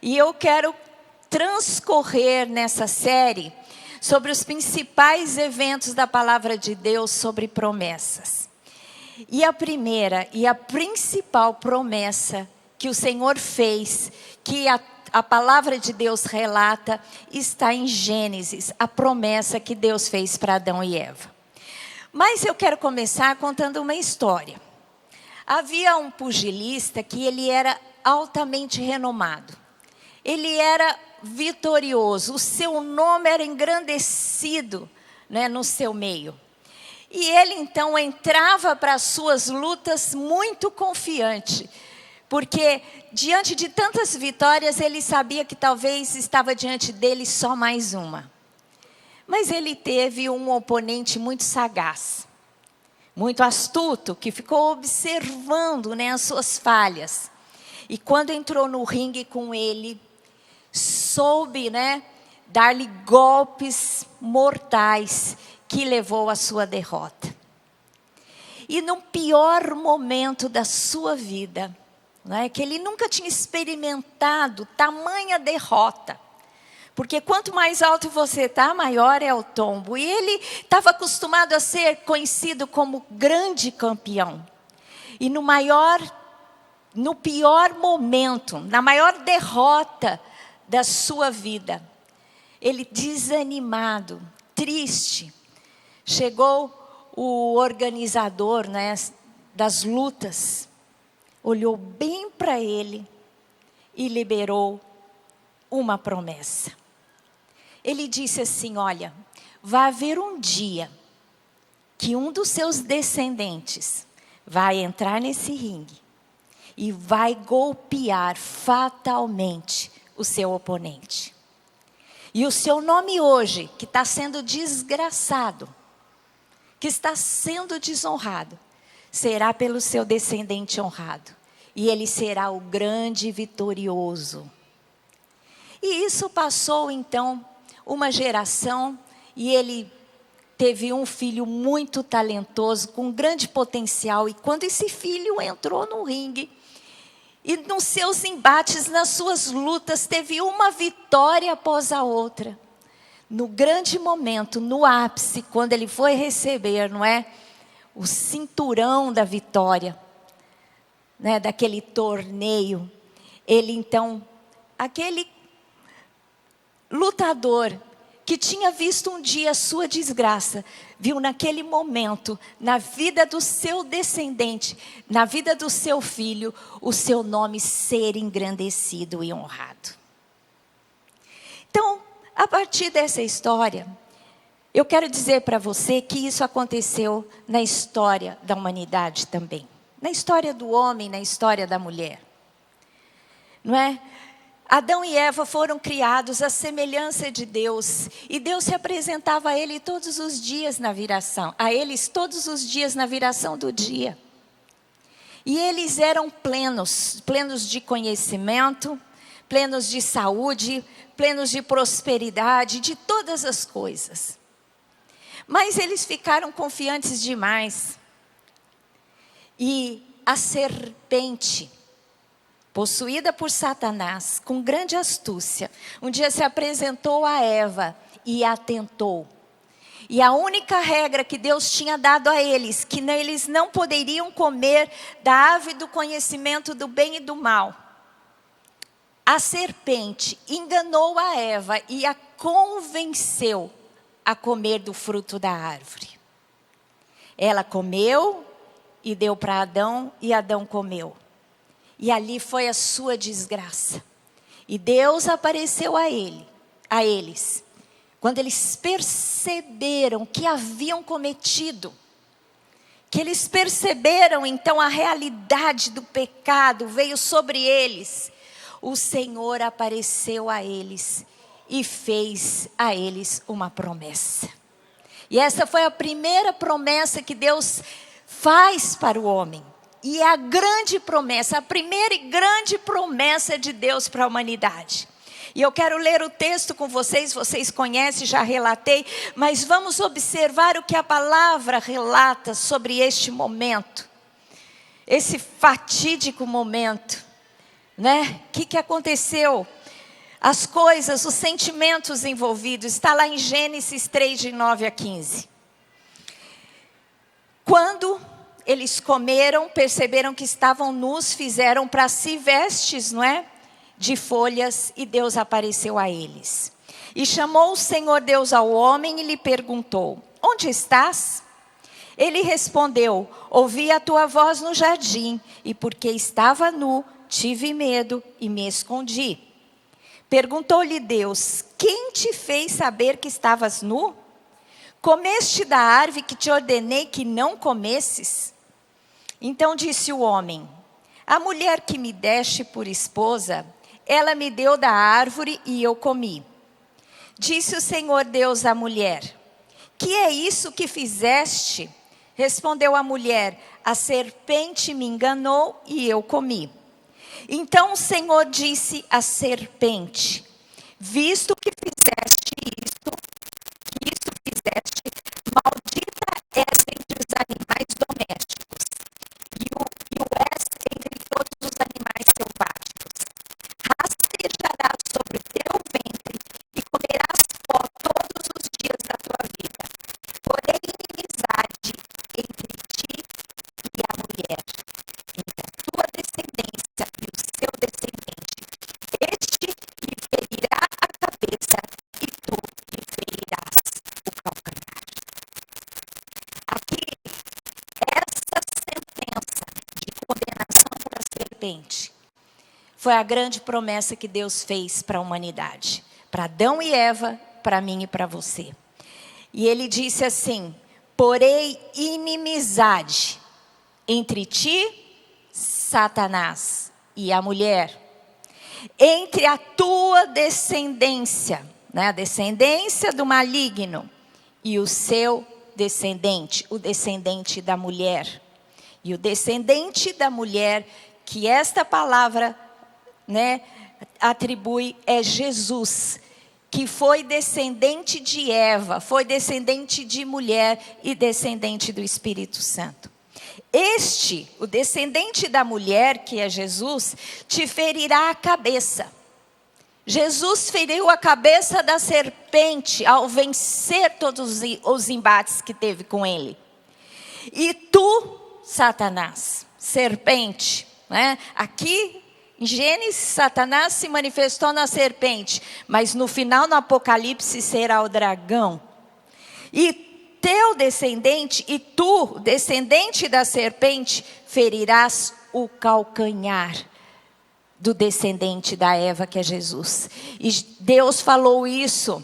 E eu quero transcorrer nessa série sobre os principais eventos da palavra de Deus sobre promessas. E a primeira e a principal promessa que o Senhor fez, que a palavra de Deus relata, está em Gênesis, a promessa que Deus fez para Adão e Eva. Mas eu quero começar contando uma história. Havia um pugilista que ele era altamente renomado. Ele era vitorioso, o seu nome era engrandecido, né, no seu meio. E ele então entrava para as suas lutas muito confiante, porque diante de tantas vitórias ele sabia que talvez estava diante dele só mais uma. Mas ele teve um oponente muito sagaz, muito astuto, que ficou observando, né, as suas falhas. E quando entrou no ringue com ele, soube, né, dar-lhe golpes mortais que levou à sua derrota. E no pior momento da sua vida, né, que ele nunca tinha experimentado tamanha derrota, porque quanto mais alto você está, maior é o tombo. E ele estava acostumado a ser conhecido como grande campeão. E no pior momento, na maior derrota da sua vida, ele desanimado, triste, chegou o organizador, né, das lutas, olhou bem para ele e liberou uma promessa. Ele disse assim: olha, vai haver um dia que um dos seus descendentes vai entrar nesse ringue e vai golpear fatalmente o seu oponente. E o seu nome hoje, que está sendo desgraçado, que está sendo desonrado, será pelo seu descendente honrado. E ele será o grande vitorioso. E isso passou então uma geração, e ele teve um filho muito talentoso, com grande potencial. E quando esse filho entrou no ringue, e nos seus embates, nas suas lutas, teve uma vitória após a outra. No grande momento, no ápice, quando ele foi receber, não é, o cinturão da vitória, né, daquele torneio, ele então, aquele lutador que tinha visto um dia a sua desgraça, viu naquele momento, na vida do seu descendente, na vida do seu filho, o seu nome ser engrandecido e honrado. Então, a partir dessa história, eu quero dizer para você que isso aconteceu na história da humanidade também. Na história do homem, na história da mulher. Não é? Adão e Eva foram criados à semelhança de Deus. E Deus se apresentava a eles todos os dias na viração. A eles todos os dias na viração do dia. E eles eram plenos de conhecimento, plenos de saúde, plenos de prosperidade, de todas as coisas. Mas eles ficaram confiantes demais. E a serpente, possuída por Satanás, com grande astúcia, um dia se apresentou a Eva e a tentou. E a única regra que Deus tinha dado a eles, que eles não poderiam comer da árvore do conhecimento do bem e do mal. A serpente enganou a Eva e a convenceu a comer do fruto da árvore. Ela comeu e deu para Adão, e Adão comeu. E ali foi a sua desgraça. E Deus apareceu a eles, quando eles perceberam que haviam cometido, que eles perceberam então a realidade do pecado, veio sobre eles. O Senhor apareceu a eles e fez a eles uma promessa. E essa foi a primeira promessa que Deus faz para o homem. E é a grande promessa, a primeira e grande promessa de Deus para a humanidade. E eu quero ler o texto com vocês conhecem, já relatei, mas vamos observar o que a palavra relata sobre este momento. Esse fatídico momento, né? O que aconteceu? as coisas, os sentimentos envolvidos. Está lá em Gênesis 3, de 9 a 15. Quando eles comeram, perceberam que estavam nus, fizeram para si vestes, não é? De folhas, e Deus apareceu a eles. E chamou o Senhor Deus ao homem e lhe perguntou: onde estás? Ele respondeu: ouvi a tua voz no jardim, e porque estava nu, tive medo e me escondi. Perguntou-lhe Deus: quem te fez saber que estavas nu? Comeste da árvore que te ordenei que não comesses? Então disse o homem: a mulher que me deste por esposa, ela me deu da árvore e eu comi. Disse o Senhor Deus à mulher: que é isso que fizeste? Respondeu a mulher: a serpente me enganou e eu comi. Então o Senhor disse à serpente: visto que fizeste isto, maldita és entre os animais domésticos, e o és entre todos os animais selváticos. Rastejarás sobre o teu ventre e comerás pó todos os dias da tua vida. Porém, inimizade entre ti e a mulher, entre a tua descendência e o seu descendente. Este lhe ferirá a cabeça e tu lhe ferirás o calcanhar. Aqui, essa sentença de condenação para a serpente foi a grande promessa que Deus fez para a humanidade, para Adão e Eva, para mim e para você. E ele disse assim: porém inimizade entre ti, Satanás, e a mulher, entre a tua descendência, né, a descendência do maligno, e o seu descendente, o descendente da mulher. E o descendente da mulher, que esta palavra, né, atribui, é Jesus, que foi descendente de Eva, foi descendente de mulher e descendente do Espírito Santo. Este, o descendente da mulher, que é Jesus, te ferirá a cabeça. Jesus feriu a cabeça da serpente ao vencer todos os embates que teve com ele. E tu, Satanás, serpente, né? Aqui em Gênesis, Satanás se manifestou na serpente, mas no final, no Apocalipse, será o dragão. E teu descendente, e tu, descendente da serpente, ferirás o calcanhar do descendente da Eva, que é Jesus. E Deus falou isso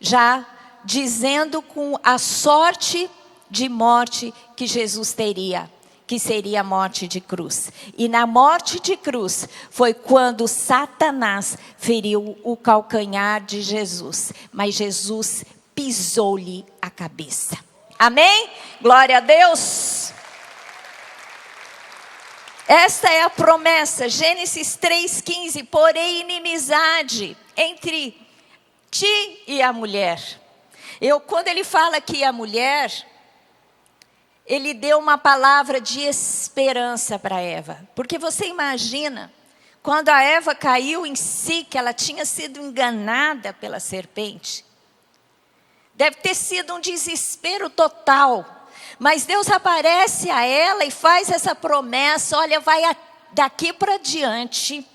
já dizendo com a sorte de morte que Jesus teria, que seria a morte de cruz. E na morte de cruz foi quando Satanás feriu o calcanhar de Jesus, mas Jesus pisou-lhe a cabeça. Amém? Glória a Deus. Esta é a promessa, Gênesis 3,15, porém inimizade entre ti e a mulher. Quando ele fala que a mulher, ele deu uma palavra de esperança para Eva. Porque você imagina, quando a Eva caiu em si, que ela tinha sido enganada pela serpente. Deve ter sido um desespero total. Mas Deus aparece a ela e faz essa promessa: olha, daqui para diante,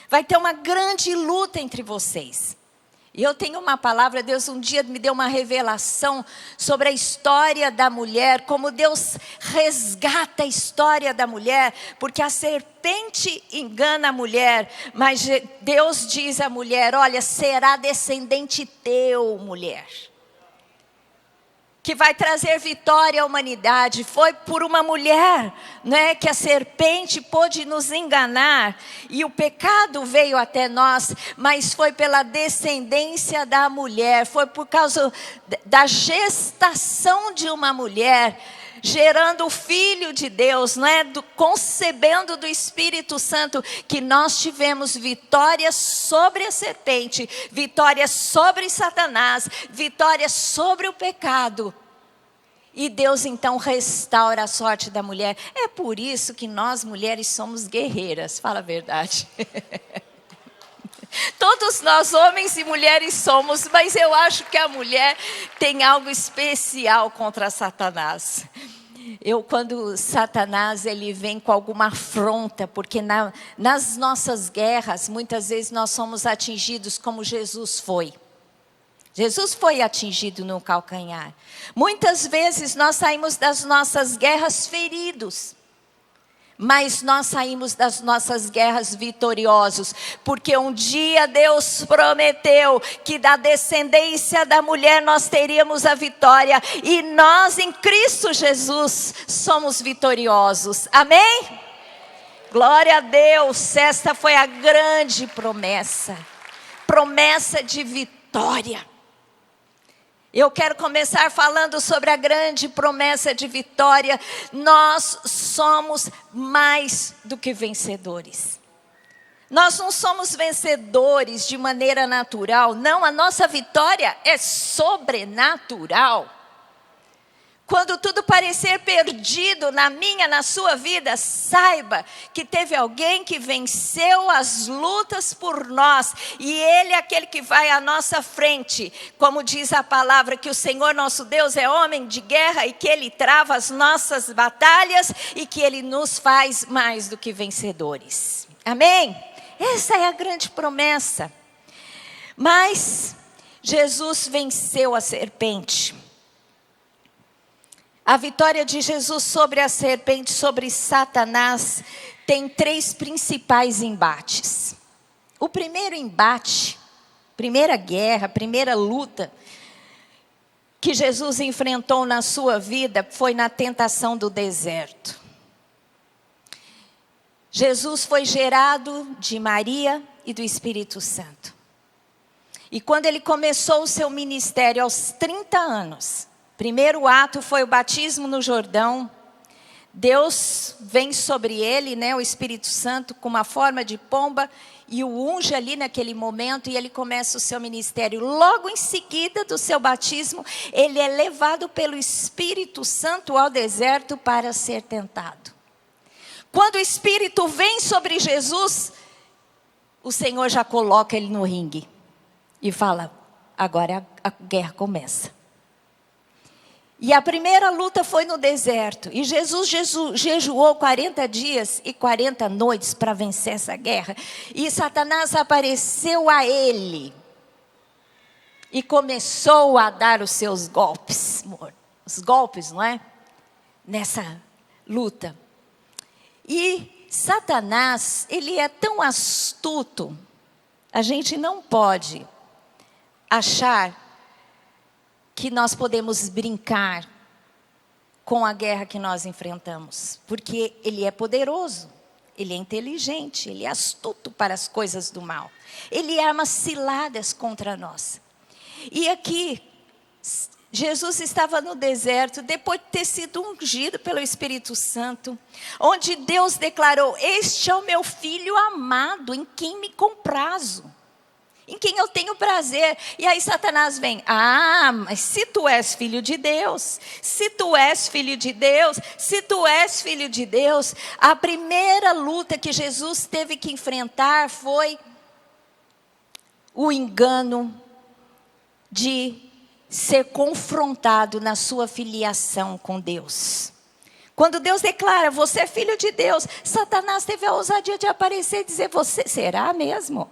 vai ter uma grande luta entre vocês. E eu tenho uma palavra, Deus um dia me deu uma revelação sobre a história da mulher, como Deus resgata a história da mulher, porque a serpente engana a mulher, mas Deus diz à mulher: olha, será descendente teu, mulher, que vai trazer vitória à humanidade. Foi por uma mulher, né, que a serpente pôde nos enganar. E o pecado veio até nós, mas foi pela descendência da mulher. Foi por causa da gestação de uma mulher, gerando o Filho de Deus, né, concebendo do Espírito Santo, que nós tivemos vitória sobre a serpente, vitória sobre Satanás, vitória sobre o pecado. E Deus então restaura a sorte da mulher. É por isso que nós mulheres somos guerreiras, fala a verdade. Todo todos nós, homens e mulheres, somos, mas eu acho que a mulher tem algo especial contra Satanás. Quando Satanás ele vem com alguma afronta, porque nas nossas guerras, muitas vezes nós somos atingidos como Jesus foi. Jesus foi atingido no calcanhar. Muitas vezes nós saímos das nossas guerras feridos. Mas nós saímos das nossas guerras vitoriosos, porque um dia Deus prometeu que da descendência da mulher nós teríamos a vitória, e nós em Cristo Jesus somos vitoriosos, amém? Glória a Deus, esta foi a grande promessa de vitória. Eu quero começar falando sobre a grande promessa de vitória. Nós somos mais do que vencedores. Nós não somos vencedores de maneira natural. Não, a nossa vitória é sobrenatural. Quando tudo parecer perdido na minha, na sua vida, saiba que teve alguém que venceu as lutas por nós. E Ele é aquele que vai à nossa frente. Como diz a palavra, que o Senhor nosso Deus é homem de guerra e que Ele trava as nossas batalhas e que Ele nos faz mais do que vencedores. Amém? Essa é a grande promessa. Mas Jesus venceu a serpente. A vitória de Jesus sobre a serpente, sobre Satanás, tem 3 principais embates. O primeiro embate, primeira guerra, primeira luta que Jesus enfrentou na sua vida foi na tentação do deserto. Jesus foi gerado de Maria e do Espírito Santo. E quando ele começou o seu ministério aos 30 anos, primeiro ato foi o batismo no Jordão. Deus vem sobre ele, o Espírito Santo, com uma forma de pomba, e o unge ali naquele momento, e ele começa o seu ministério. Logo em seguida do seu batismo, ele é levado pelo Espírito Santo ao deserto para ser tentado. Quando o Espírito vem sobre Jesus, o Senhor já coloca ele no ringue e fala: agora a guerra começa. E a primeira luta foi no deserto. E Jesus jejuou 40 dias e 40 noites para vencer essa guerra. E Satanás apareceu a ele. E começou a dar os seus golpes. Os golpes, não é? Nessa luta. E Satanás, ele é tão astuto. A gente não pode achar que nós podemos brincar com a guerra que nós enfrentamos. Porque ele é poderoso, ele é inteligente, ele é astuto para as coisas do mal. Ele arma ciladas contra nós. E aqui, Jesus estava no deserto, depois de ter sido ungido pelo Espírito Santo, onde Deus declarou: este é o meu filho amado, em quem me comprazo. Em quem eu tenho prazer. E aí Satanás vem: mas se tu és filho de Deus, se tu és filho de Deus, se tu és filho de Deus. A primeira luta que Jesus teve que enfrentar foi o engano de ser confrontado na sua filiação com Deus. Quando Deus declara: você é filho de Deus, Satanás teve a ousadia de aparecer e dizer: você será mesmo?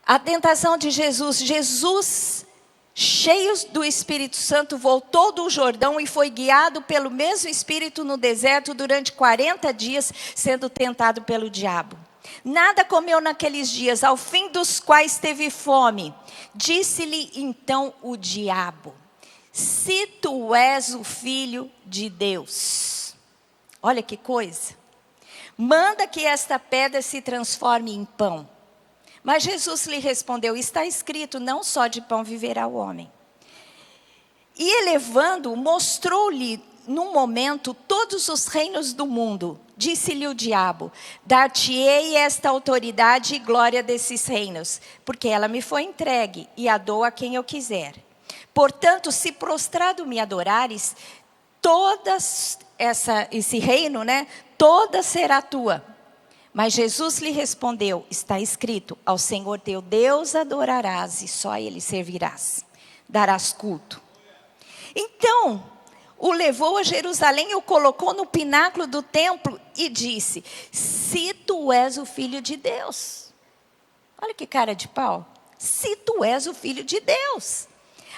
A tentação de Jesus, cheio do Espírito Santo, voltou do Jordão e foi guiado pelo mesmo Espírito no deserto durante 40 dias, sendo tentado pelo diabo. Nada comeu naqueles dias, ao fim dos quais teve fome. Disse-lhe então o diabo: se tu és o filho de Deus, olha que coisa, manda que esta pedra se transforme em pão. Mas Jesus lhe respondeu: está escrito, não só de pão viverá o homem. E elevando-o, mostrou-lhe num momento todos os reinos do mundo. Disse-lhe o diabo: dar-te-ei esta autoridade e glória desses reinos, porque ela me foi entregue e a dou a quem eu quiser. Portanto, se prostrado me adorares, esse reino, toda será tua. Mas Jesus lhe respondeu: está escrito, ao Senhor teu Deus adorarás e só a Ele servirás, darás culto. Então, o levou a Jerusalém e o colocou no pináculo do templo e disse: se tu és o Filho de Deus. Olha que cara de pau. Se tu és o Filho de Deus,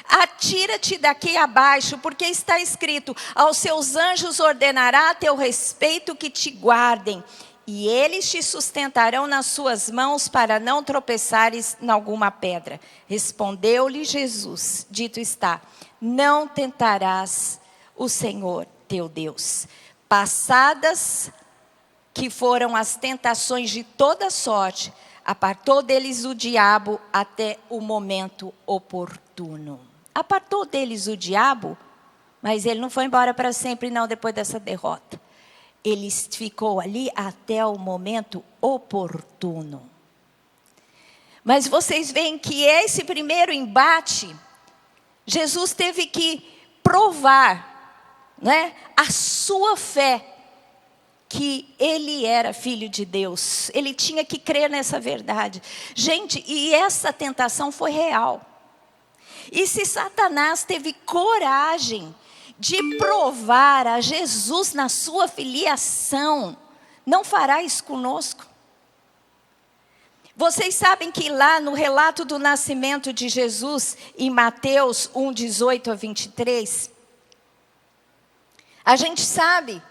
atira-te daqui abaixo, porque está escrito: aos seus anjos ordenará a teu respeito que te guardem, e eles te sustentarão nas suas mãos para não tropeçares em alguma pedra. Respondeu-lhe Jesus: dito está, não tentarás o Senhor teu Deus. Passadas que foram as tentações de toda sorte, apartou deles o diabo até o momento oportuno. Apartou deles o diabo, mas ele não foi embora para sempre não depois dessa derrota. Ele ficou ali até o momento oportuno. Mas vocês veem que esse primeiro embate, Jesus teve que provar, né, a sua fé, que ele era filho de Deus. Ele tinha que crer nessa verdade. Gente, e essa tentação foi real. E se Satanás teve coragem de provar a Jesus na sua filiação, não fará isso conosco? Vocês sabem que lá no relato do nascimento de Jesus, em Mateus 1, 18 a 23, a gente sabe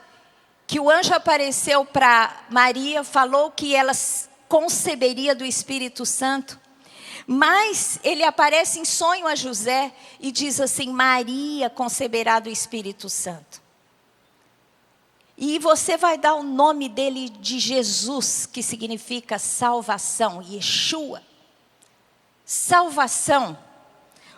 que o anjo apareceu para Maria, falou que ela conceberia do Espírito Santo. Mas ele aparece em sonho a José e diz assim: Maria conceberá do Espírito Santo. E você vai dar o nome dele de Jesus, que significa salvação, Yeshua. Salvação.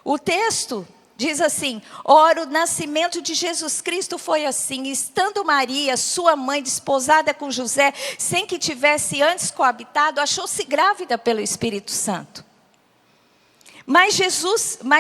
O texto diz assim: ora, o nascimento de Jesus Cristo foi assim: estando Maria, sua mãe, desposada com José, sem que tivesse antes coabitado, achou-se grávida pelo Espírito Santo. Mas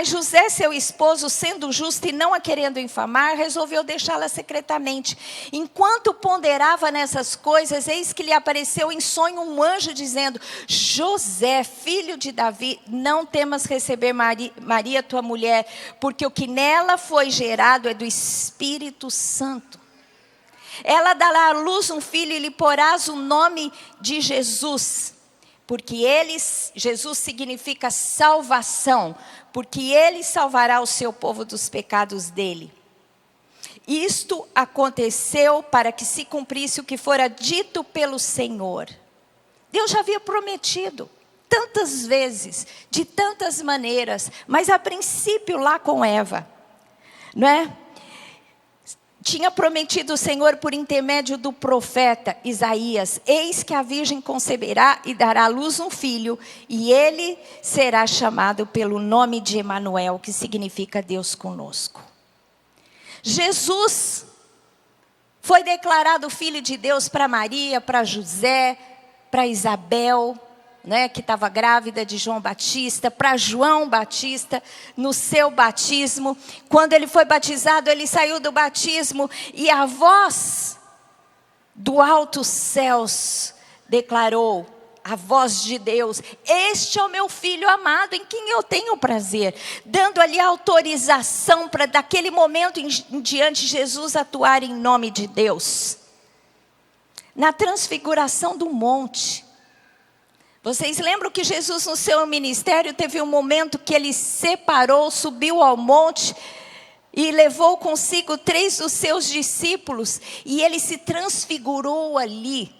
José, seu esposo, sendo justo e não a querendo infamar, resolveu deixá-la secretamente. Enquanto ponderava nessas coisas, eis que lhe apareceu em sonho um anjo dizendo: José, filho de Davi, não temas receber Maria, tua mulher, porque o que nela foi gerado é do Espírito Santo. Ela dará à luz um filho e lhe porás o nome de Jesus. Porque Jesus significa salvação, porque ele salvará o seu povo dos pecados dele. Isto aconteceu para que se cumprisse o que fora dito pelo Senhor. Deus já havia prometido tantas vezes, de tantas maneiras, mas a princípio lá com Eva, não é? Tinha prometido o Senhor por intermédio do profeta Isaías: eis que a virgem conceberá e dará à luz um filho, e ele será chamado pelo nome de Emanuel, que significa Deus conosco. Jesus foi declarado filho de Deus para Maria, para José, para Isabel, né, que estava grávida de João Batista, para João Batista, no seu batismo. Quando ele foi batizado, ele saiu do batismo e a voz do alto céus declarou, a voz de Deus: este é o meu filho amado, em quem eu tenho prazer. Dando ali autorização para daquele momento em diante Jesus atuar em nome de Deus. Na transfiguração do monte, vocês lembram que Jesus no seu ministério teve um momento que ele separou, subiu ao monte e levou consigo 3 dos seus discípulos, e ele se transfigurou ali,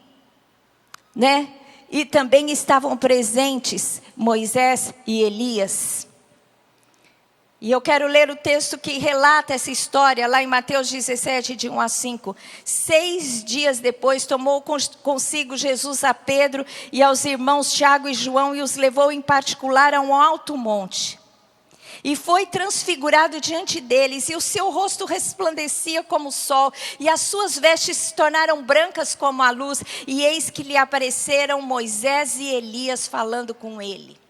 né? E também estavam presentes Moisés e Elias. E eu quero ler o texto que relata essa história, lá em Mateus 17, de 1 a 5. 6 dias depois, tomou consigo Jesus a Pedro e aos irmãos Tiago e João, e os levou em particular a um alto monte. E foi transfigurado diante deles, e o seu rosto resplandecia como o sol, e as suas vestes se tornaram brancas como a luz, e eis que lhe apareceram Moisés e Elias falando com ele.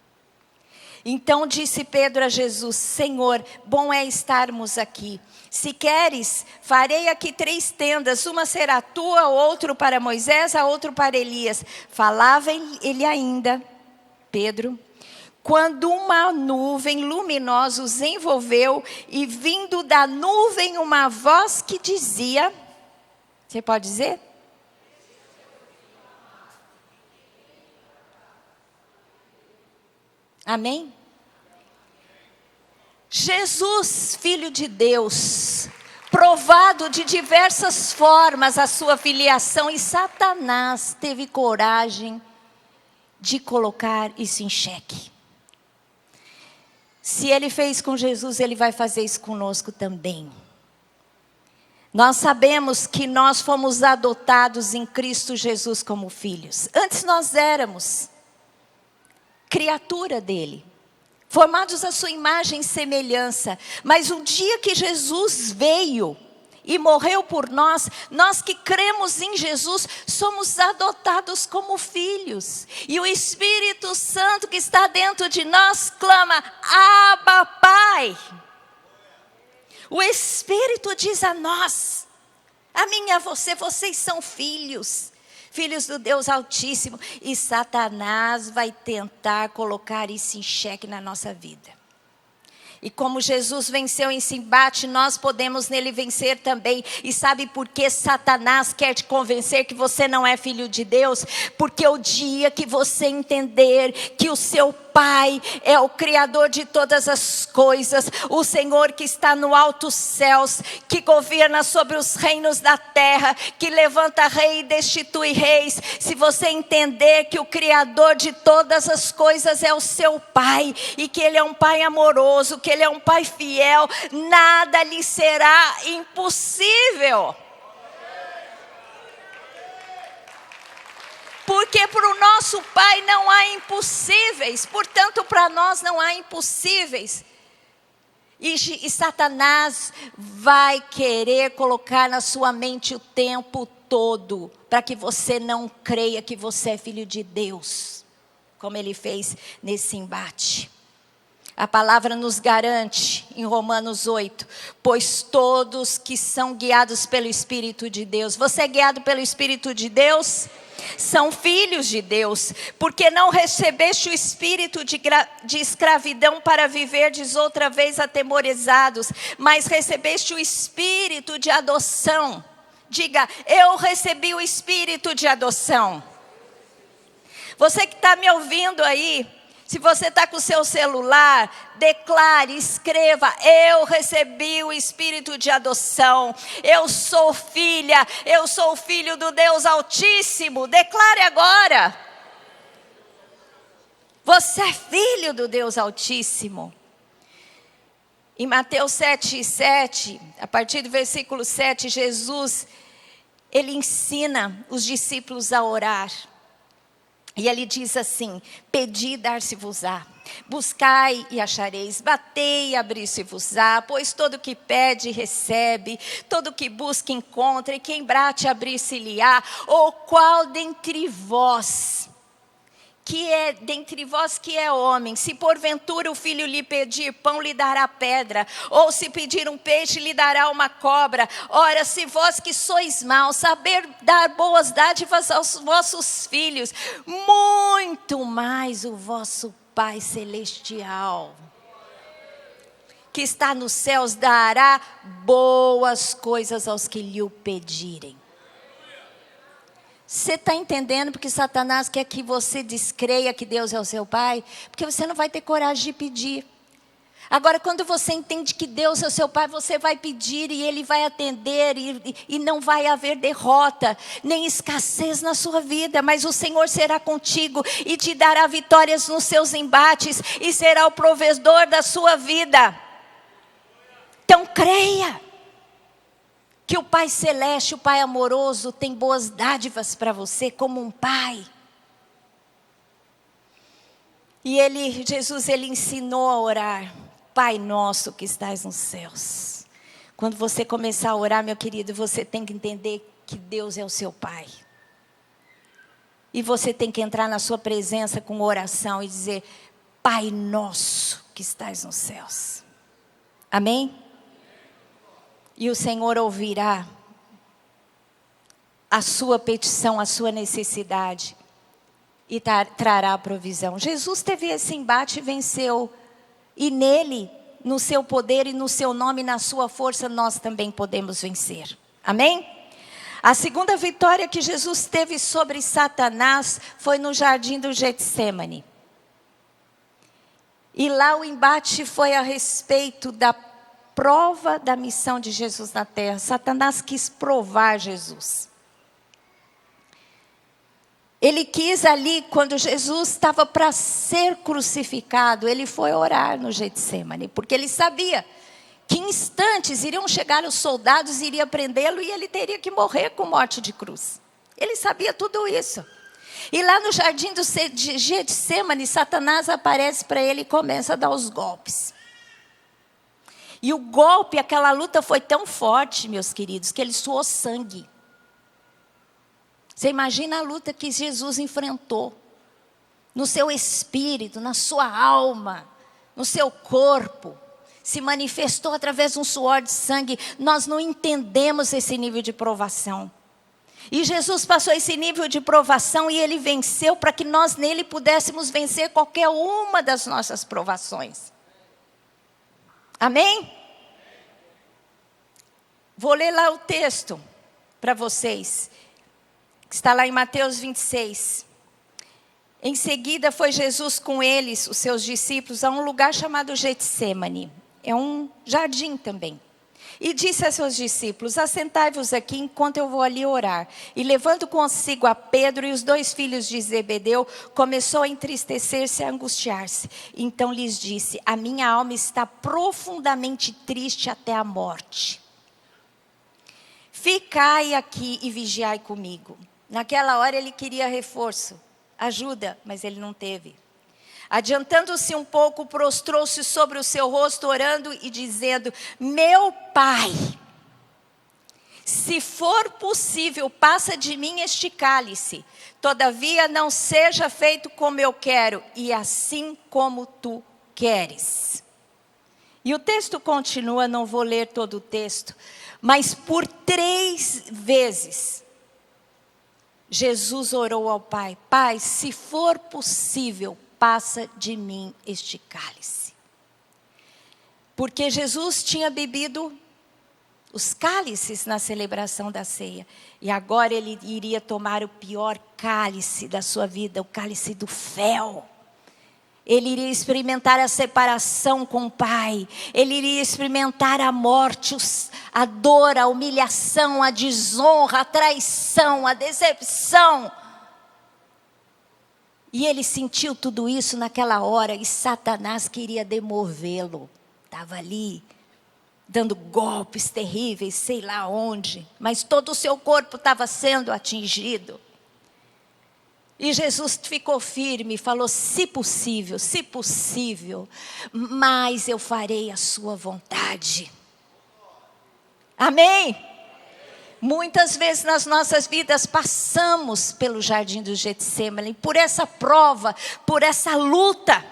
Então disse Pedro a Jesus: Senhor, bom é estarmos aqui. Se queres, farei aqui 3 tendas, uma será tua, outra para Moisés, a outra para Elias. Falava ele ainda, Pedro, quando uma nuvem luminosa os envolveu, e vindo da nuvem uma voz que dizia, você pode dizer? Amém? Jesus, Filho de Deus, provado de diversas formas a sua filiação, e Satanás teve coragem de colocar isso em xeque. Se ele fez com Jesus, ele vai fazer isso conosco também. Nós sabemos que nós fomos adotados em Cristo Jesus como filhos. Antes nós éramos criatura dele, formados à sua imagem e semelhança. Mas o dia que Jesus veio e morreu por nós, nós que cremos em Jesus, somos adotados como filhos. E o Espírito Santo que está dentro de nós clama, Abba, Pai. O Espírito diz a nós, a mim e a você, vocês são filhos. Filhos do Deus Altíssimo. E Satanás vai tentar colocar isso em xeque na nossa vida. E como Jesus venceu esse embate, nós podemos nele vencer também. E sabe por que Satanás quer te convencer que você não é filho de Deus? Porque o dia que você entender que o seu Pai é o Criador de todas as coisas, o Senhor que está no alto céus, que governa sobre os reinos da terra, que levanta rei e destitui reis. Se você entender que o Criador de todas as coisas é o seu Pai, e que Ele é um Pai amoroso, que Ele é um Pai fiel, nada lhe será impossível. Porque para o nosso Pai não há impossíveis, portanto para nós não há impossíveis. E Satanás vai querer colocar na sua mente o tempo todo, para que você não creia que você é filho de Deus, como ele fez nesse embate. A palavra nos garante, em Romanos 8, pois todos que são guiados pelo Espírito de Deus, você é guiado pelo Espírito de Deus? São filhos de Deus, porque não recebeste o espírito de escravidão para viverdes outra vez atemorizados, mas recebeste o espírito de adoção. Diga, eu recebi o espírito de adoção. Você que está me ouvindo aí, se você está com o seu celular, declare, escreva, eu recebi o espírito de adoção, eu sou filha, eu sou filho do Deus Altíssimo. Declare agora, você é filho do Deus Altíssimo. Em Mateus 7:7, a partir do versículo 7, Jesus, ele ensina os discípulos a orar. E ele diz assim, pedi e dar-se-vos-á, buscai e achareis, batei e abrir-se-vos-á, pois todo que pede recebe, todo que busca encontra, e quem bate abrir-se-lhe-á. Ou qual dentre vós que é homem, se porventura o filho lhe pedir pão, lhe dará pedra, ou se pedir um peixe, lhe dará uma cobra? Ora, se vós que sois maus, saber dar boas dádivas aos vossos filhos, muito mais o vosso Pai Celestial, que está nos céus, dará boas coisas aos que lhe o pedirem. Você está entendendo porque Satanás quer que você descreia que Deus é o seu Pai? Porque você não vai ter coragem de pedir. Agora, quando você entende que Deus é o seu Pai, você vai pedir e Ele vai atender, e não vai haver derrota, nem escassez na sua vida. Mas o Senhor será contigo e te dará vitórias nos seus embates, e será o provedor da sua vida. Então creia que o Pai Celeste, o Pai amoroso, tem boas dádivas para você como um Pai. E Jesus ensinou a orar, Pai nosso que estás nos céus. Quando você começar a orar, meu querido, você tem que entender que Deus é o seu Pai. E você tem que entrar na sua presença com oração e dizer, Pai nosso que estás nos céus. Amém? E o Senhor ouvirá a sua petição, a sua necessidade. E trará a provisão. Jesus teve esse embate e venceu. E nele, no seu poder e no seu nome, na sua força, nós também podemos vencer. Amém? A segunda vitória que Jesus teve sobre Satanás foi no jardim do Getsêmani. E lá o embate foi a respeito da prova da missão de Jesus na terra. Satanás quis provar Jesus. Ele quis ali, quando Jesus estava para ser crucificado, ele foi orar no Getsêmani, porque ele sabia que em instantes iriam chegar os soldados, iriam prendê-lo e ele teria que morrer com morte de cruz. Ele sabia tudo isso. E lá no jardim do Getsêmani, Satanás aparece para ele e começa a dar os golpes. E o golpe, aquela luta foi tão forte, meus queridos, que ele suou sangue. Você imagina a luta que Jesus enfrentou no seu espírito, na sua alma, no seu corpo. Se manifestou através de um suor de sangue. Nós não entendemos esse nível de provação. E Jesus passou esse nível de provação e ele venceu para que nós nele pudéssemos vencer qualquer uma das nossas provações. Amém? Vou ler lá o texto para vocês. Está lá em Mateus 26. Em seguida foi Jesus com eles, os seus discípulos, a um lugar chamado Getsêmani. É um jardim também. E disse a seus discípulos: assentai-vos aqui enquanto eu vou ali orar. E levando consigo a Pedro e os 2 filhos de Zebedeu, começou a entristecer-se e a angustiar-se. Então lhes disse: a minha alma está profundamente triste até a morte. Ficai aqui e vigiai comigo. Naquela hora ele queria reforço, ajuda, mas ele não teve. Adiantando-se um pouco, prostrou-se sobre o seu rosto, orando e dizendo: meu Pai, se for possível, passa de mim este cálice. Todavia não seja feito como eu quero, e assim como tu queres. E o texto continua, não vou ler todo o texto, mas por 3 vezes... Jesus orou ao Pai: Pai, se for possível, passa de mim este cálice. Porque Jesus tinha bebido os cálices na celebração da ceia. E agora ele iria tomar o pior cálice da sua vida, o cálice do fel. Ele iria experimentar a separação com o Pai. Ele iria experimentar a morte, a dor, a humilhação, a desonra, a traição, a decepção. E ele sentiu tudo isso naquela hora e Satanás queria demovê-lo. Estava ali, dando golpes terríveis, sei lá onde. Mas todo o seu corpo estava sendo atingido. E Jesus ficou firme e falou: se possível, mas eu farei a sua vontade. Amém? Muitas vezes nas nossas vidas passamos pelo jardim do Getsêmani, por essa prova, por essa luta.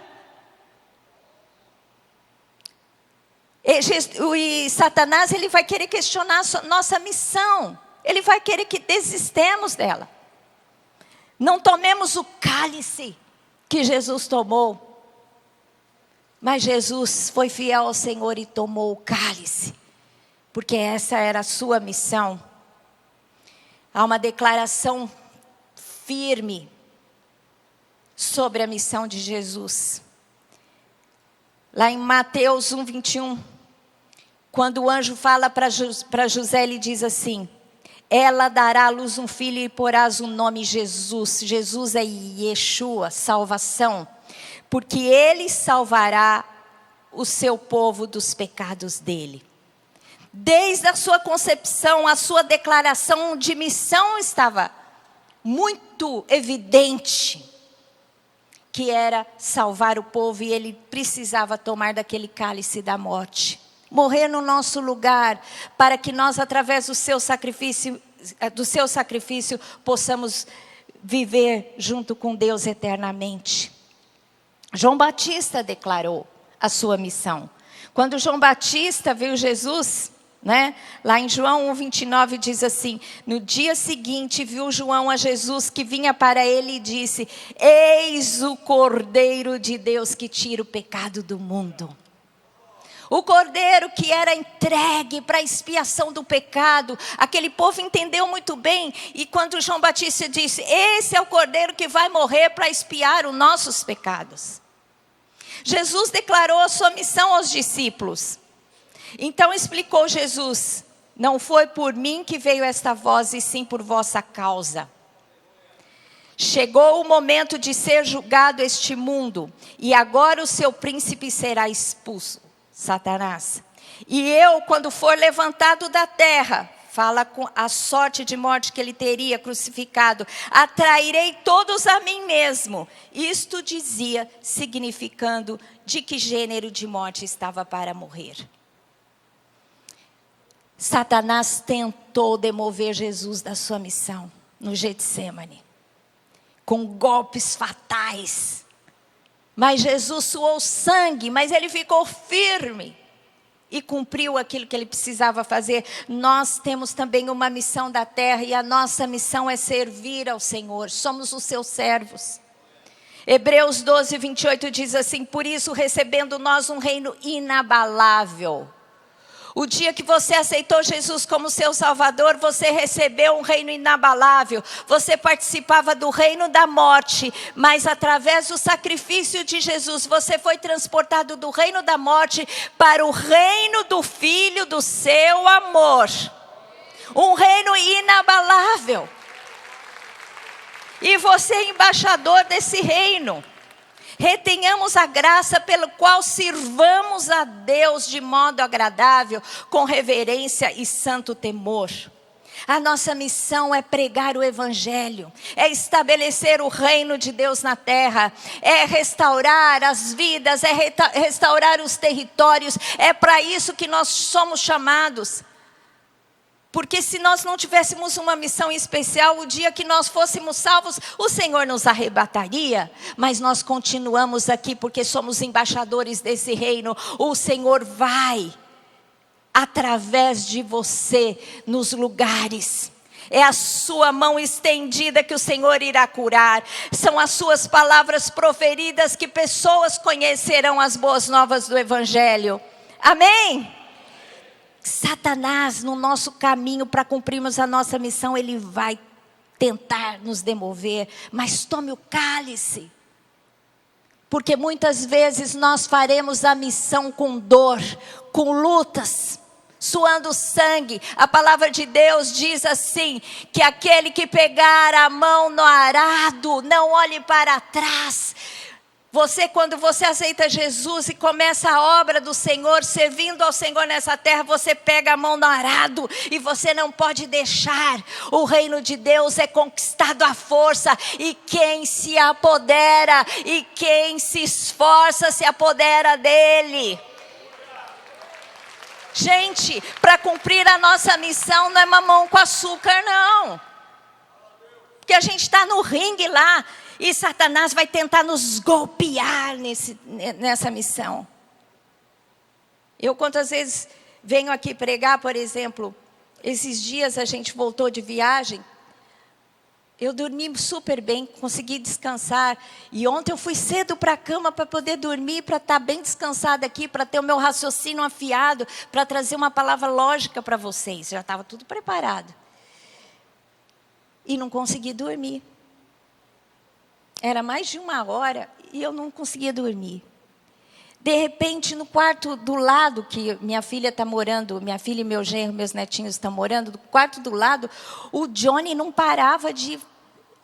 E Satanás, ele vai querer questionar a nossa missão. Ele vai querer que desistemos dela. Não tomemos o cálice que Jesus tomou. Mas Jesus foi fiel ao Senhor e tomou o cálice. Porque essa era a sua missão. Há uma declaração firme sobre a missão de Jesus. Lá em Mateus 1:21, quando o anjo fala para José, ele diz assim: ela dará à luz um filho e porás o nome Jesus. Jesus é Yeshua, salvação. Porque ele salvará o seu povo dos pecados dele. Desde a sua concepção, a sua declaração de missão estava muito evidente. Que era salvar o povo e ele precisava tomar daquele cálice da morte. Morrer no nosso lugar, para que nós, através do seu sacrifício, possamos viver junto com Deus eternamente. João Batista declarou a sua missão. Quando João Batista viu Jesus, né? Lá em João 1:29 diz assim: no dia seguinte viu João a Jesus que vinha para ele e disse: eis o Cordeiro de Deus que tira o pecado do mundo. O Cordeiro que era entregue para a expiação do pecado. Aquele povo entendeu muito bem. E quando João Batista disse: esse é o Cordeiro que vai morrer para expiar os nossos pecados. Jesus declarou a sua missão aos discípulos. Então explicou Jesus: não foi por mim que veio esta voz, e sim por vossa causa. Chegou o momento de ser julgado este mundo, e agora o seu príncipe será expulso, Satanás. E eu, quando for levantado da terra, fala com a sorte de morte que ele teria crucificado, atrairei todos a mim mesmo. Isto dizia, significando de que gênero de morte estava para morrer. Satanás tentou demover Jesus da sua missão no Getsêmani, com golpes fatais. Mas Jesus suou sangue, mas ele ficou firme e cumpriu aquilo que ele precisava fazer. Nós temos também uma missão da terra, e a nossa missão é servir ao Senhor. Somos os seus servos. Hebreus 12:28 diz assim: por isso, recebendo nós um reino inabalável. O dia que você aceitou Jesus como seu Salvador, você recebeu um reino inabalável. Você participava do reino da morte, mas através do sacrifício de Jesus, você foi transportado do reino da morte para o reino do Filho do seu amor. Um reino inabalável. E você é embaixador desse reino. Retenhamos a graça pelo qual sirvamos a Deus de modo agradável, com reverência e santo temor. A nossa missão é pregar o Evangelho, é estabelecer o reino de Deus na terra, é restaurar as vidas, é restaurar os territórios. É para isso que nós somos chamados. Porque se nós não tivéssemos uma missão especial, o dia que nós fôssemos salvos, o Senhor nos arrebataria. Mas nós continuamos aqui porque somos embaixadores desse reino. O Senhor vai, através de você, nos lugares. É a sua mão estendida que o Senhor irá curar. São as suas palavras proferidas que pessoas conhecerão as boas novas do Evangelho. Amém? Satanás, no nosso caminho para cumprirmos a nossa missão, ele vai tentar nos demover. Mas tome o cálice. Porque muitas vezes nós faremos a missão com dor, com lutas, suando sangue. A palavra de Deus diz assim, que aquele que pegar a mão no arado, não olhe para trás. Quando você aceita Jesus e começa a obra do Senhor, servindo ao Senhor nessa terra, você pega a mão no arado e você não pode deixar. O reino de Deus é conquistado à força, e quem se apodera e quem se esforça se apodera dele. Gente, para cumprir a nossa missão não é mamão com açúcar, não. Porque a gente está no ringue lá. E Satanás vai tentar nos golpear nessa missão. Eu quantas vezes venho aqui pregar, por exemplo, esses dias a gente voltou de viagem. Eu dormi super bem, consegui descansar. E ontem eu fui cedo para a cama para poder dormir, para estar bem descansada aqui, para ter o meu raciocínio afiado, para trazer uma palavra lógica para vocês. Já estava tudo preparado. E não consegui dormir. Era mais de 1 hora e eu não conseguia dormir. De repente, no quarto do lado, que minha filha está morando, minha filha e meu genro, meus netinhos estão morando, no quarto do lado, o Johnny não parava de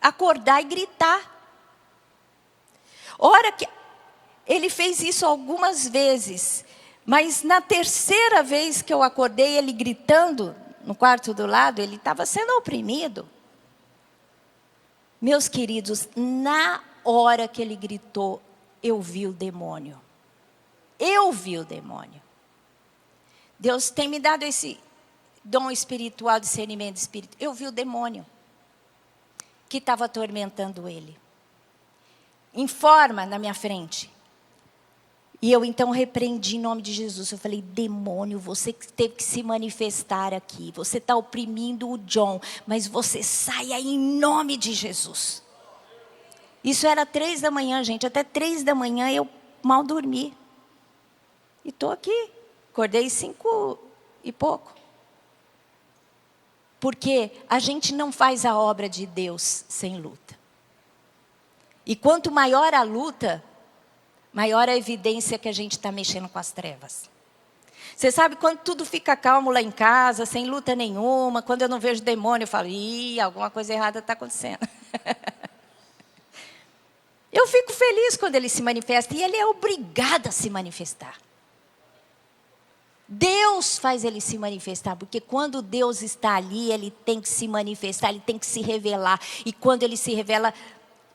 acordar e gritar. Ora que ele fez isso algumas vezes, mas na terceira vez que eu acordei ele gritando no quarto do lado, ele estava sendo oprimido. Meus queridos, na hora que ele gritou, eu vi o demônio. Eu vi o demônio. Deus tem me dado esse dom espiritual, discernimento de espírito. Eu vi o demônio que estava atormentando ele. Em forma na minha frente. E eu então repreendi em nome de Jesus. Eu falei, demônio, você que teve que se manifestar aqui. Você está oprimindo o John, mas você saia em nome de Jesus. Isso era 3 da manhã, gente. Até 3 da manhã eu mal dormi. E estou aqui. Acordei 5 e pouco. Porque a gente não faz a obra de Deus sem luta. E quanto maior a luta, maior a evidência que a gente está mexendo com as trevas. Você sabe quando tudo fica calmo lá em casa, sem luta nenhuma, quando eu não vejo demônio, eu falo, ih, alguma coisa errada está acontecendo. Eu fico feliz quando ele se manifesta, e ele é obrigado a se manifestar. Deus faz ele se manifestar, porque quando Deus está ali, ele tem que se manifestar, ele tem que se revelar. E quando ele se revela,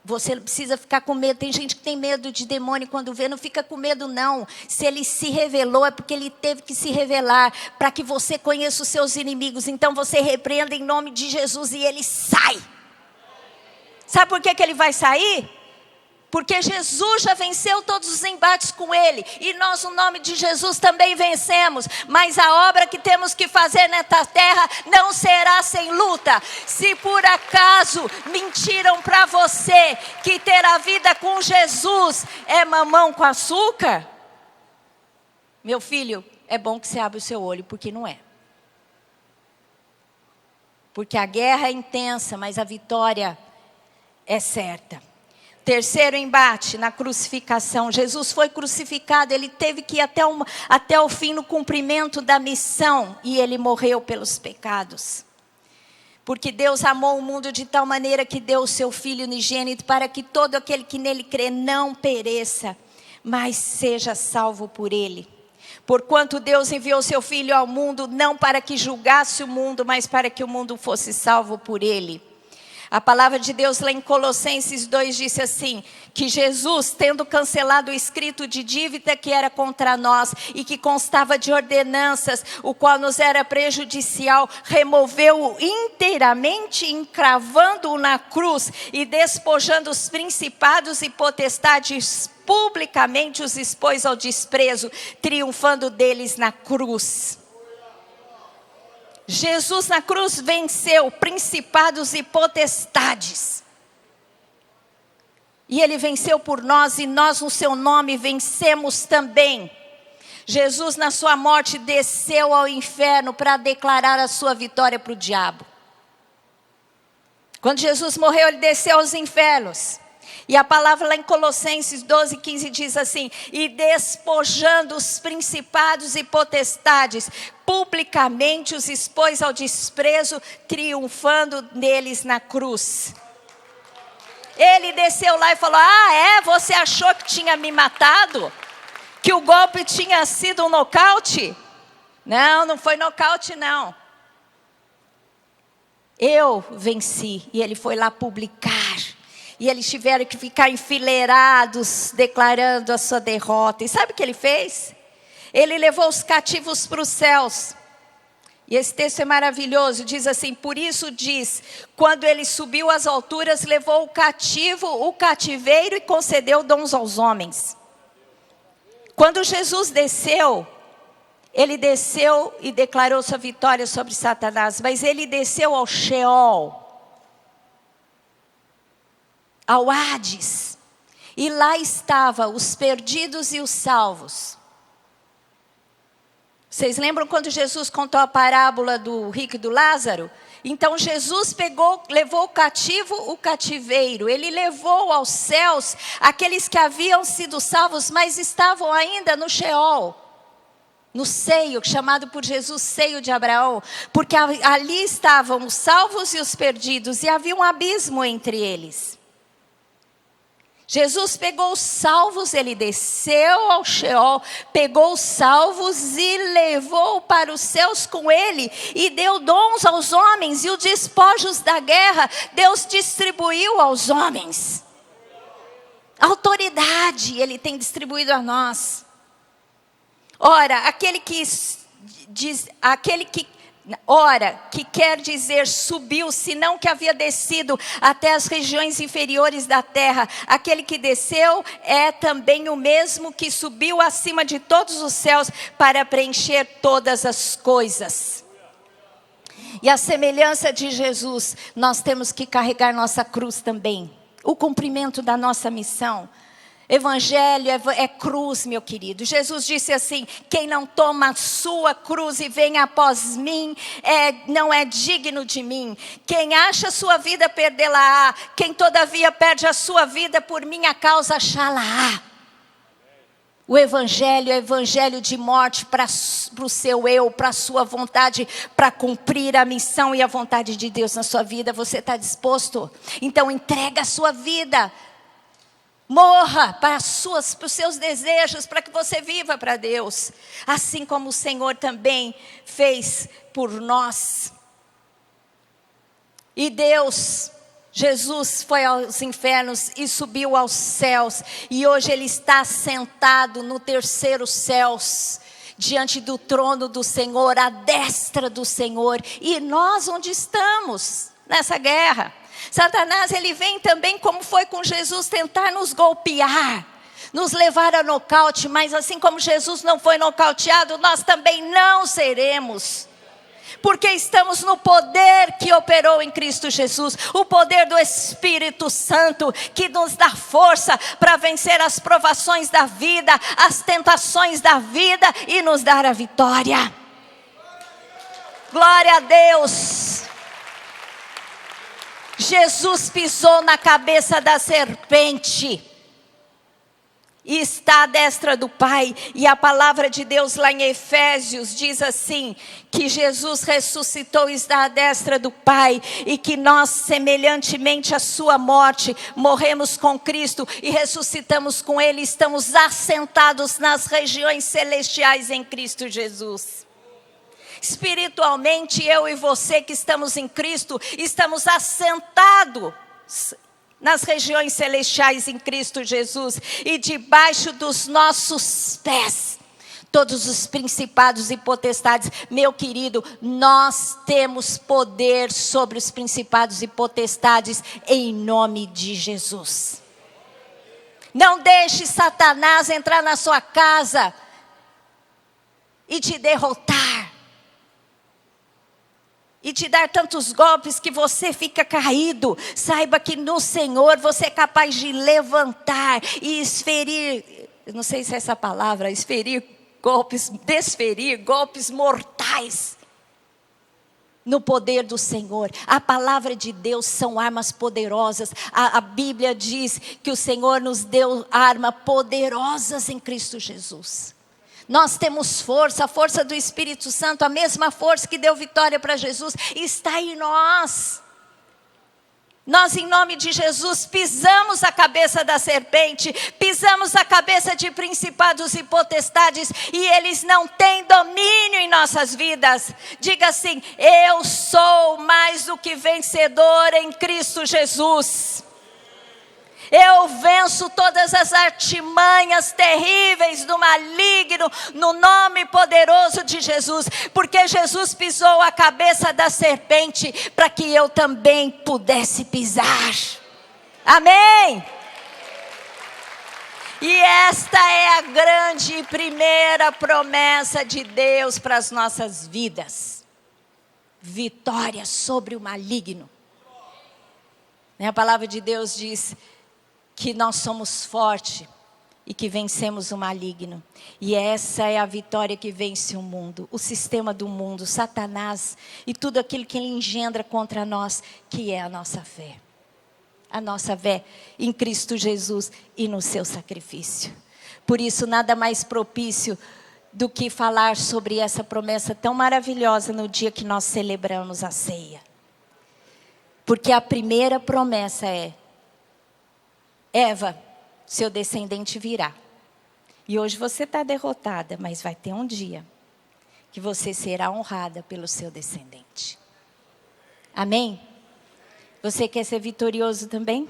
você não precisa ficar com medo. Tem gente que tem medo de demônio quando vê, não fica com medo não. Se ele se revelou, é porque ele teve que se revelar, para que você conheça os seus inimigos. Então você repreenda em nome de Jesus e ele sai. Sabe por que ele vai sair? Porque Jesus já venceu todos os embates com ele. E nós, no nome de Jesus, também vencemos. Mas a obra que temos que fazer nesta terra não será sem luta. Se por acaso mentiram para você que ter a vida com Jesus é mamão com açúcar, meu filho, é bom que você abra o seu olho, porque não é. Porque a guerra é intensa, mas a vitória é certa. Terceiro embate, na crucificação. Jesus foi crucificado, ele teve que ir até o fim no cumprimento da missão. E ele morreu pelos pecados. Porque Deus amou o mundo de tal maneira que deu o seu Filho unigênito, para que todo aquele que nele crê não pereça, mas seja salvo por ele. Porquanto Deus enviou seu Filho ao mundo, não para que julgasse o mundo, mas para que o mundo fosse salvo por ele. A palavra de Deus lá em Colossenses 2 disse assim, que Jesus, tendo cancelado o escrito de dívida que era contra nós e que constava de ordenanças, o qual nos era prejudicial, removeu-o inteiramente, encravando-o na cruz e despojando os principados e potestades publicamente os expôs ao desprezo, triunfando deles na cruz. Jesus na cruz venceu principados e potestades. E ele venceu por nós e nós no seu nome vencemos também. Jesus na sua morte desceu ao inferno para declarar a sua vitória para o diabo. Quando Jesus morreu, ele desceu aos infernos. E a palavra lá em Colossenses 12:15 diz assim, e despojando os principados e potestades, publicamente os expôs ao desprezo, triunfando neles na cruz. Ele desceu lá e falou, você achou que tinha me matado? Que o golpe tinha sido um nocaute? Não, não foi nocaute não. Eu venci, e ele foi lá publicar. E eles tiveram que ficar enfileirados, declarando a sua derrota. E sabe o que ele fez? Ele levou os cativos para os céus. E esse texto é maravilhoso, diz assim, por isso diz, quando ele subiu às alturas, levou o cativo, o cativeiro e concedeu dons aos homens. Quando Jesus desceu, ele desceu e declarou sua vitória sobre Satanás, mas ele desceu ao Sheol, ao Hades, e lá estavam os perdidos e os salvos. Vocês lembram quando Jesus contou a parábola do rico e do Lázaro? Então Jesus levou o cativo, o cativeiro. Ele levou aos céus aqueles que haviam sido salvos, mas estavam ainda no Sheol. No seio, chamado por Jesus seio de Abraão. Porque ali estavam os salvos e os perdidos, e havia um abismo entre eles. Jesus pegou os salvos, ele desceu ao Sheol, pegou os salvos e levou para os céus com ele, e deu dons aos homens, e os despojos da guerra, Deus distribuiu aos homens. Autoridade ele tem distribuído a nós. Ora, aquele que Ora, que quer dizer subiu, senão que havia descido até as regiões inferiores da terra. Aquele que desceu é também o mesmo que subiu acima de todos os céus para preencher todas as coisas. E a semelhança de Jesus, nós temos que carregar nossa cruz também. O cumprimento da nossa missão. Evangelho é cruz, meu querido. Jesus disse assim: quem não toma a sua cruz e vem após mim, não é digno de mim. Quem acha a sua vida, perdê-la-á. Quem todavia perde a sua vida por minha causa, achá-la-á. O Evangelho é evangelho de morte para o seu eu, para a sua vontade, para cumprir a missão e a vontade de Deus na sua vida. Você está disposto? Então entrega a sua vida. Morra para os seus desejos, para que você viva para Deus. Assim como o Senhor também fez por nós. E Jesus foi aos infernos e subiu aos céus. E hoje Ele está sentado no terceiro céu, diante do trono do Senhor, à destra do Senhor. E nós onde estamos? Nessa guerra. Satanás, ele vem também, como foi com Jesus, tentar nos golpear, nos levar a nocaute. Mas assim como Jesus não foi nocauteado, nós também não seremos. Porque estamos no poder que operou em Cristo Jesus. O poder do Espírito Santo, que nos dá força para vencer as provações da vida, as tentações da vida e nos dar a vitória. Glória a Deus. Jesus pisou na cabeça da serpente e está à destra do Pai. E a palavra de Deus lá em Efésios diz assim, que Jesus ressuscitou e está à destra do Pai, e que nós, semelhantemente à sua morte, morremos com Cristo e ressuscitamos com Ele, estamos assentados nas regiões celestiais em Cristo Jesus. Espiritualmente, eu e você que estamos em Cristo, estamos assentados nas regiões celestiais em Cristo Jesus. E debaixo dos nossos pés, todos os principados e potestades. Meu querido, nós temos poder sobre os principados e potestades em nome de Jesus. Não deixe Satanás entrar na sua casa e te derrotar. E te dar tantos golpes que você fica caído. Saiba que no Senhor você é capaz de levantar e esferir. Eu não sei se é essa palavra, desferir golpes mortais. No poder do Senhor. A palavra de Deus são armas poderosas. A Bíblia diz que o Senhor nos deu armas poderosas em Cristo Jesus. Nós temos força, a força do Espírito Santo, a mesma força que deu vitória para Jesus, está em nós. Nós, em nome de Jesus, pisamos a cabeça da serpente, pisamos a cabeça de principados e potestades, e eles não têm domínio em nossas vidas. Diga assim: eu sou mais do que vencedor em Cristo Jesus. Eu venço todas as artimanhas terríveis do maligno, no nome poderoso de Jesus. Porque Jesus pisou a cabeça da serpente, para que eu também pudesse pisar. Amém? E esta é a grande e primeira promessa de Deus para as nossas vidas. Vitória sobre o maligno. A palavra de Deus diz que nós somos fortes e que vencemos o maligno. E essa é a vitória que vence o mundo, o sistema do mundo, Satanás e tudo aquilo que ele engendra contra nós, que é a nossa fé. A nossa fé em Cristo Jesus e no seu sacrifício. Por isso, nada mais propício do que falar sobre essa promessa tão maravilhosa no dia que nós celebramos a ceia. Porque a primeira promessa é: Eva, seu descendente virá. E hoje você está derrotada, mas vai ter um dia que você será honrada pelo seu descendente. Amém? Você quer ser vitorioso também?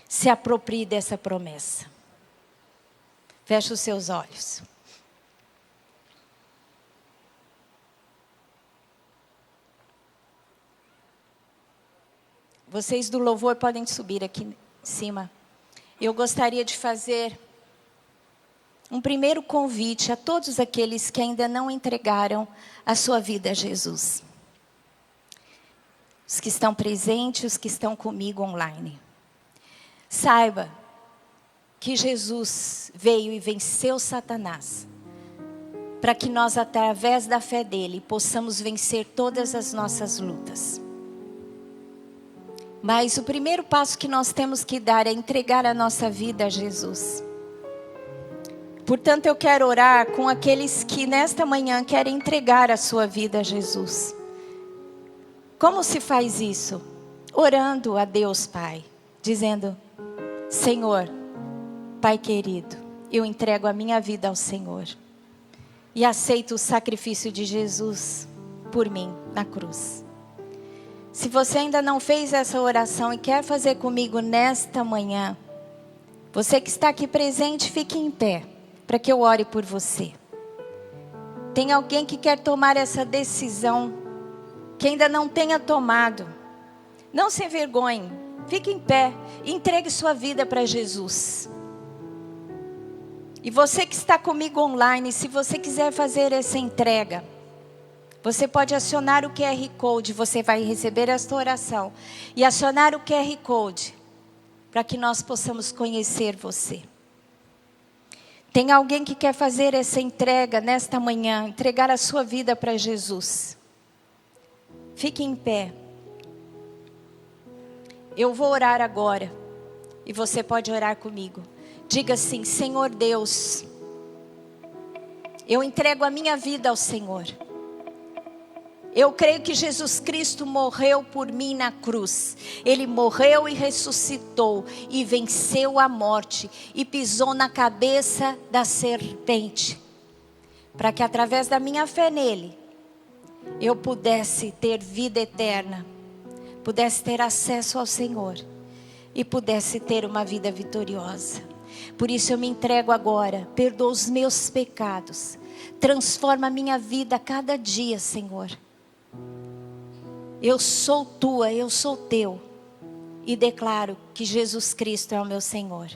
Se aproprie dessa promessa. Feche os seus olhos. Vocês do louvor podem subir aqui em cima. Eu gostaria de fazer um primeiro convite a todos aqueles que ainda não entregaram a sua vida a Jesus. Os que estão presentes, os que estão comigo online. Saiba que Jesus veio e venceu Satanás, para que nós, através da fé dele, possamos vencer todas as nossas lutas. Mas o primeiro passo que nós temos que dar é entregar a nossa vida a Jesus. Portanto, eu quero orar com aqueles que nesta manhã querem entregar a sua vida a Jesus. Como se faz isso? Orando a Deus Pai, dizendo: Senhor, Pai querido, eu entrego a minha vida ao Senhor e aceito o sacrifício de Jesus por mim na cruz. Se você ainda não fez essa oração e quer fazer comigo nesta manhã, você que está aqui presente, fique em pé, para que eu ore por você. Tem alguém que quer tomar essa decisão, que ainda não tenha tomado? Não se envergonhe, fique em pé, entregue sua vida para Jesus. E você que está comigo online, se você quiser fazer essa entrega, você pode acionar o QR Code, você vai receber esta oração. E acionar o QR Code, para que nós possamos conhecer você. Tem alguém que quer fazer essa entrega nesta manhã, entregar a sua vida para Jesus? Fique em pé. Eu vou orar agora, e você pode orar comigo. Diga assim: Senhor Deus, eu entrego a minha vida ao Senhor. Eu creio que Jesus Cristo morreu por mim na cruz. Ele morreu e ressuscitou e venceu a morte e pisou na cabeça da serpente, para que através da minha fé nele, eu pudesse ter vida eterna, pudesse ter acesso ao Senhor e pudesse ter uma vida vitoriosa. Por isso eu me entrego agora, perdoa os meus pecados, transforma a minha vida a cada dia, Senhor. Eu sou tua, eu sou teu, e declaro que Jesus Cristo é o meu Senhor.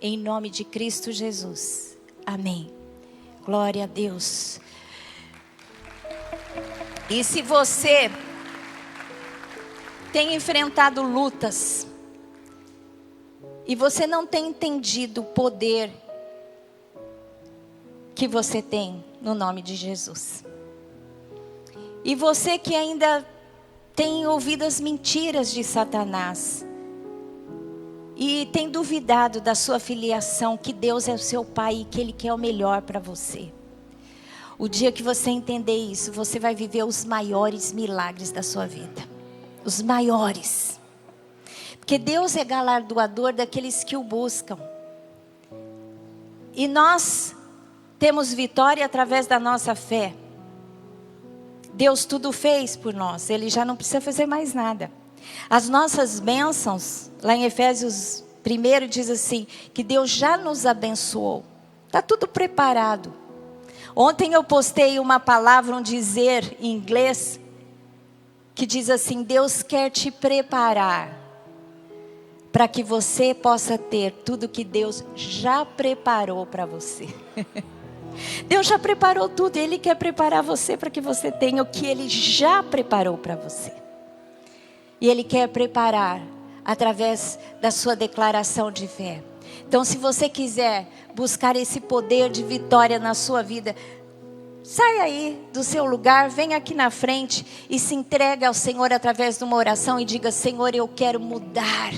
Em nome de Cristo Jesus, amém. Glória a Deus. E se você tem enfrentado lutas, e você não tem entendido o poder que você tem no nome de Jesus. E você que ainda tem ouvido as mentiras de Satanás. E tem duvidado da sua filiação, que Deus é o seu Pai e que Ele quer o melhor para você. O dia que você entender isso, você vai viver os maiores milagres da sua vida. Os maiores. Porque Deus é galardoador daqueles que o buscam. E nós temos vitória através da nossa fé. Deus tudo fez por nós. Ele já não precisa fazer mais nada. As nossas bênçãos, lá em Efésios 1 diz assim, que Deus já nos abençoou. Está tudo preparado. Ontem eu postei uma palavra, um dizer em inglês, que diz assim: Deus quer te preparar para que você possa ter tudo que Deus já preparou para você. Deus já preparou tudo, Ele quer preparar você para que você tenha o que Ele já preparou para você. E Ele quer preparar através da sua declaração de fé. Então, se você quiser buscar esse poder de vitória na sua vida, saia aí do seu lugar, vem aqui na frente e se entregue ao Senhor através de uma oração e diga: Senhor, eu quero mudar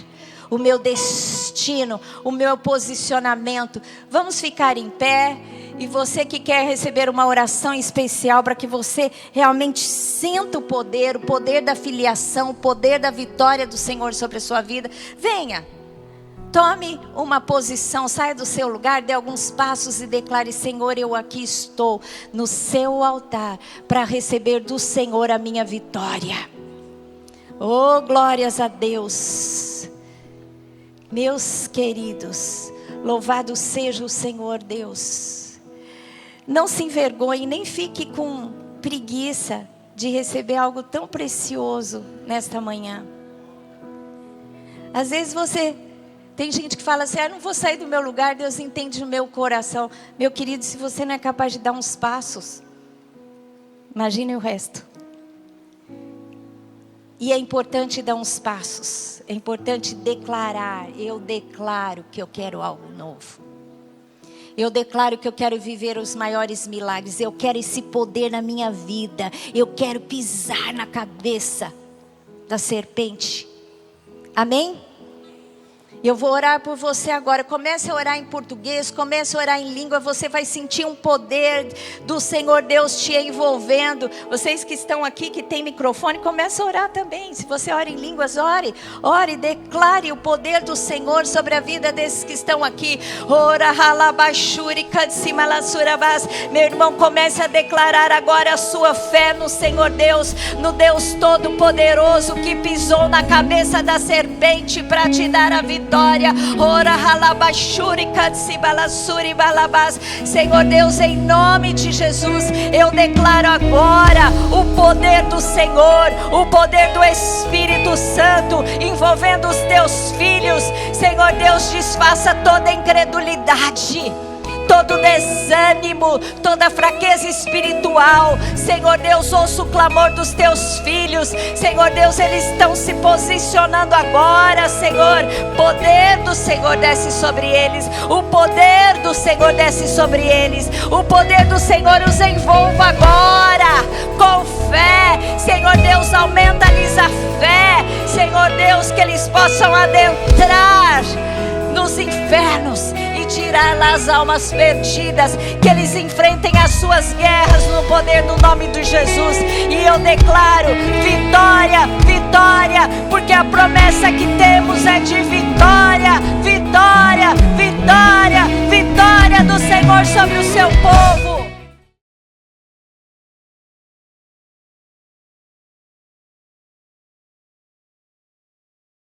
o meu destino, o meu posicionamento. Vamos ficar em pé. E você que quer receber uma oração especial para que você realmente sinta o poder da filiação, o poder da vitória do Senhor sobre a sua vida, venha. Tome uma posição, saia do seu lugar, dê alguns passos e declare: Senhor, eu aqui estou no seu altar para receber do Senhor a minha vitória. Oh, glórias a Deus. Meus queridos, louvado seja o Senhor Deus. Não se envergonhe, nem fique com preguiça de receber algo tão precioso nesta manhã. Às vezes tem gente que fala assim, não vou sair do meu lugar, Deus entende o meu coração. Meu querido, se você não é capaz de dar uns passos, imagine o resto. E é importante dar uns passos, é importante declarar, eu declaro que eu quero algo novo. Eu declaro que eu quero viver os maiores milagres, eu quero esse poder na minha vida, eu quero pisar na cabeça da serpente. Amém? Eu vou orar por você agora. Comece a orar em português, comece a orar em língua. Você vai sentir um poder do Senhor Deus te envolvendo. Vocês que estão aqui, que tem microfone, comece a orar também. Se você ora em línguas, ore, declare o poder do Senhor sobre a vida desses que estão aqui. Ora, halabashuri, kadsimalasurabas. Meu irmão, comece a declarar agora a sua fé no Senhor Deus, no Deus Todo-Poderoso que pisou na cabeça da serpente para te dar a vitória. Ora, halabashuri, kadsibalasuri, balabas. Senhor Deus, em nome de Jesus, eu declaro agora o poder do Senhor, o poder do Espírito Santo envolvendo os teus filhos. Senhor Deus, desfaça toda incredulidade, todo desânimo, toda fraqueza espiritual. Senhor Deus, ouça o clamor dos teus filhos. Senhor Deus, eles estão se posicionando agora. Senhor, poder do Senhor desce sobre eles. O poder do Senhor desce sobre eles. O poder do Senhor os envolva agora com fé. Senhor Deus, aumenta-lhes a fé. Senhor Deus, que eles possam adentrar nos infernos e tirar lá as almas perdidas, que eles enfrentem as suas guerras no poder do nome de Jesus. E eu declaro vitória, vitória, porque a promessa que temos é de vitória, vitória, vitória, vitória do Senhor sobre o seu povo.